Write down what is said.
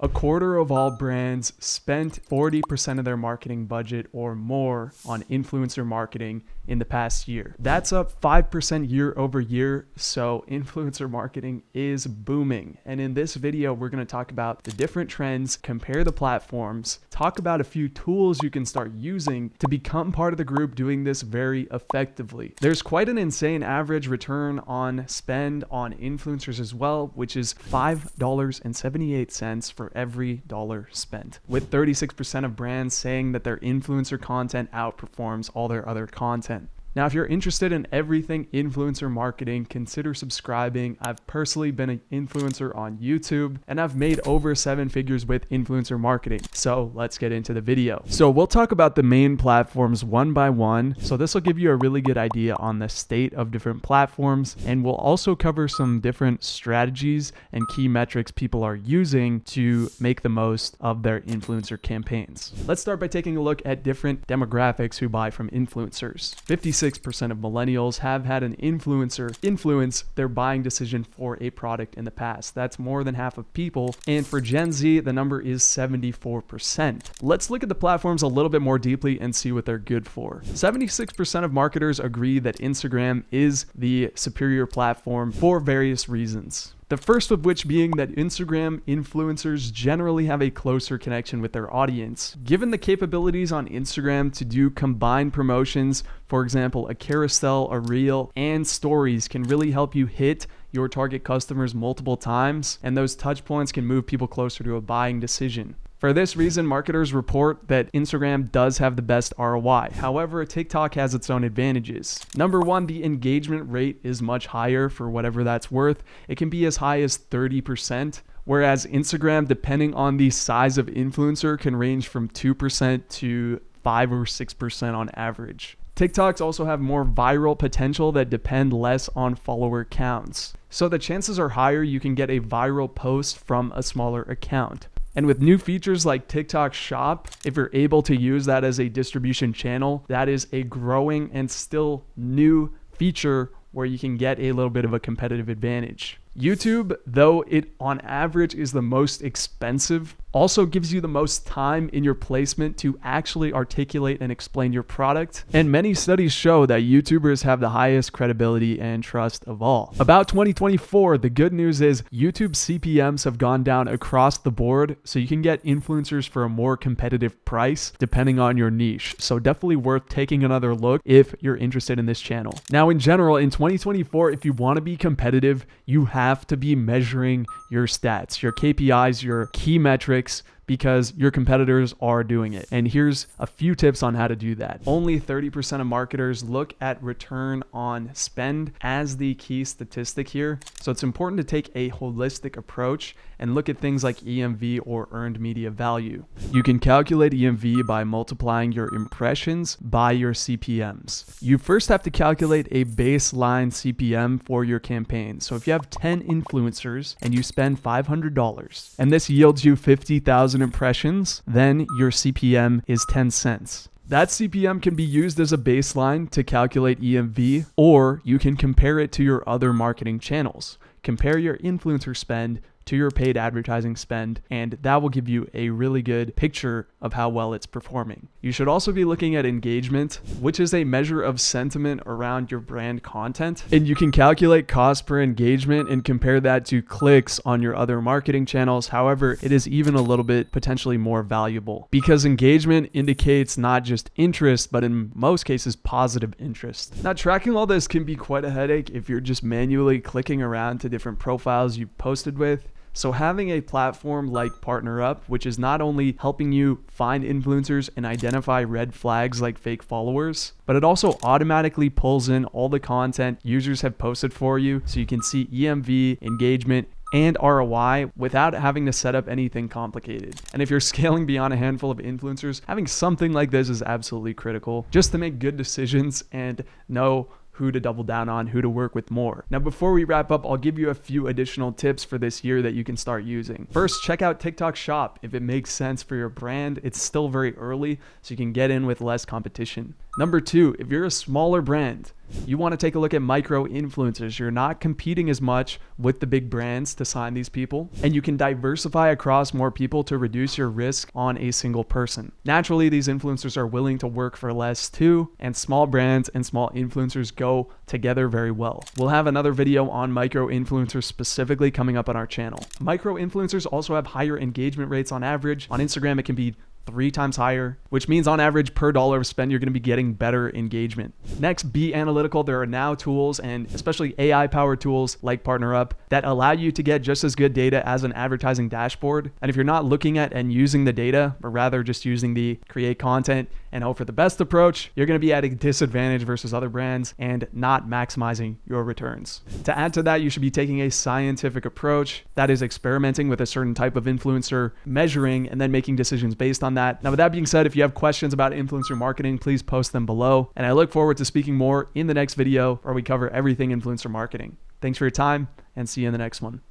A quarter of all brands spent 40% of their marketing budget or more on influencer marketing in the past year. That's up 5% year over year, so influencer marketing is booming. And in this video, we're going to talk about the different trends, compare the platforms, talk about a few tools you can start using to become part of the group doing this very effectively. There's quite an insane average return on spend on influencers as well, which is $5.78 for every dollar spent, with 36% of brands saying that their influencer content outperforms all their other content. Now, if you're interested in everything influencer marketing, consider subscribing. I've personally been an influencer on YouTube and I've made over 7 figures with influencer marketing. So let's get into the video. So we'll talk about the main platforms one by one. So this will give you a really good idea on the state of different platforms. And we'll also cover some different strategies and key metrics people are using to make the most of their influencer campaigns. Let's start by taking a look at different demographics who buy from influencers. 56% of millennials have had an influencer influence their buying decision for a product in the past. That's more than half of people. And for Gen Z, the number is 74%. Let's look at the platforms a little bit more deeply and see what they're good for. 76% of marketers agree that Instagram is the superior platform for various reasons. The first of which being that Instagram influencers generally have a closer connection with their audience. Given the capabilities on Instagram to do combined promotions, for example, a carousel, a reel, and stories can really help you hit your target customers multiple times, and those touch points can move people closer to a buying decision. For this reason, marketers report that Instagram does have the best ROI. However, TikTok has its own advantages. Number one, the engagement rate is much higher for whatever that's worth. It can be as high as 30%, whereas Instagram, depending on the size of influencer, can range from 2% to 5 or 6% on average. TikToks also have more viral potential that depend less on follower counts. So the chances are higher you can get a viral post from a smaller account. And with new features like TikTok Shop, if you're able to use that as a distribution channel, that is a growing and still new feature where you can get a little bit of a competitive advantage. YouTube, though it on average is the most expensive, also gives you the most time in your placement to actually articulate and explain your product. And many studies show that YouTubers have the highest credibility and trust of all. About 2024, the good news is YouTube CPMs have gone down across the board, so you can get influencers for a more competitive price depending on your niche. So definitely worth taking another look if you're interested in this channel. Now, in general, in 2024, if you want to be competitive, you have to be measuring your stats, your KPIs, your key metrics, because your competitors are doing it. And here's a few tips on how to do that. Only 30% of marketers look at return on spend as the key statistic here. So it's important to take a holistic approach and look at things like EMV or earned media value. You can calculate EMV by multiplying your impressions by your CPMs. You first have to calculate a baseline CPM for your campaign. So if you have 10 influencers and you spend $500 and this yields you 50,000 impressions, then your CPM is 10 cents. That CPM can be used as a baseline to calculate EMV, or you can compare it to your other marketing channels. Compare your influencer spend to your paid advertising spend, and that will give you a really good picture of how well it's performing. You should also be looking at engagement, which is a measure of sentiment around your brand content. And you can calculate cost per engagement and compare that to clicks on your other marketing channels. However, it is even a little bit potentially more valuable because engagement indicates not just interest, but in most cases, positive interest. Now, tracking all this can be quite a headache if you're just manually clicking around to different profiles you've posted with. So having a platform like PartnerUp, which is not only helping you find influencers and identify red flags like fake followers, but it also automatically pulls in all the content users have posted for you so you can see EMV, engagement, and ROI without having to set up anything complicated. And if you're scaling beyond a handful of influencers, having something like this is absolutely critical just to make good decisions and know who to double down on, who to work with more. Now, before we wrap up, I'll give you a few additional tips for this year that you can start using. First, check out TikTok Shop. If it makes sense for your brand, it's still very early, so you can get in with less competition. Number 2, if you're a smaller brand, you want to take a look at micro influencers. You're not competing as much with the big brands to sign these people, and you can diversify across more people to reduce your risk on a single person. Naturally, these influencers are willing to work for less too, and small brands and small influencers go together very well. We'll have another video on micro influencers specifically coming up on our channel. Micro influencers also have higher engagement rates on average. On Instagram, it can be 3 times higher, which means on average per dollar of spend, you're going to be getting better engagement. Next, be analytical. There are now tools, and especially AI powered tools like PartnerUp, that allow you to get just as good data as an advertising dashboard. And if you're not looking at and using the data, but rather just using the create content and hope for the best approach, you're going to be at a disadvantage versus other brands and not maximizing your returns. To add to that, you should be taking a scientific approach, that is experimenting with a certain type of influencer, measuring, and then making decisions based on that. Now, with that being said, if you have questions about influencer marketing, please post them below. And I look forward to speaking more in the next video where we cover everything influencer marketing. Thanks for your time, and see you in the next one.